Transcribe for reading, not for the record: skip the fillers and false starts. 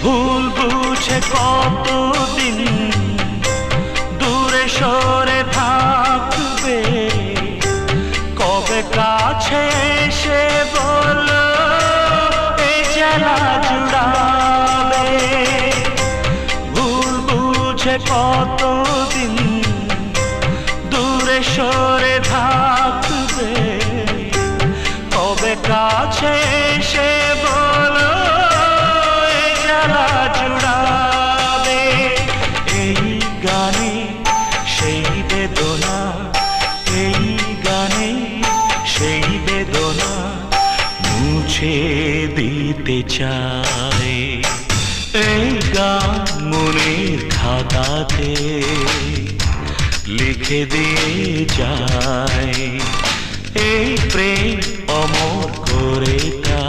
ভুল বুঝে কতদিন দূরে সরে থাকবে, কবে কাছে এসে বলো এই জ্বালা জুড়াবে। ভুল বুঝে কতদিন দূরে সরে থাকবে, কবে কাছে এসে বলো এই জ্বালা জুড়াবে। এই গানে সেই বেদনা, এই গানে সেই বেদনা মুছে দিতে চাই। এই গান মনের খাতাতে লিখে দিয়ে যায়, এই প্রেম অমর করে তা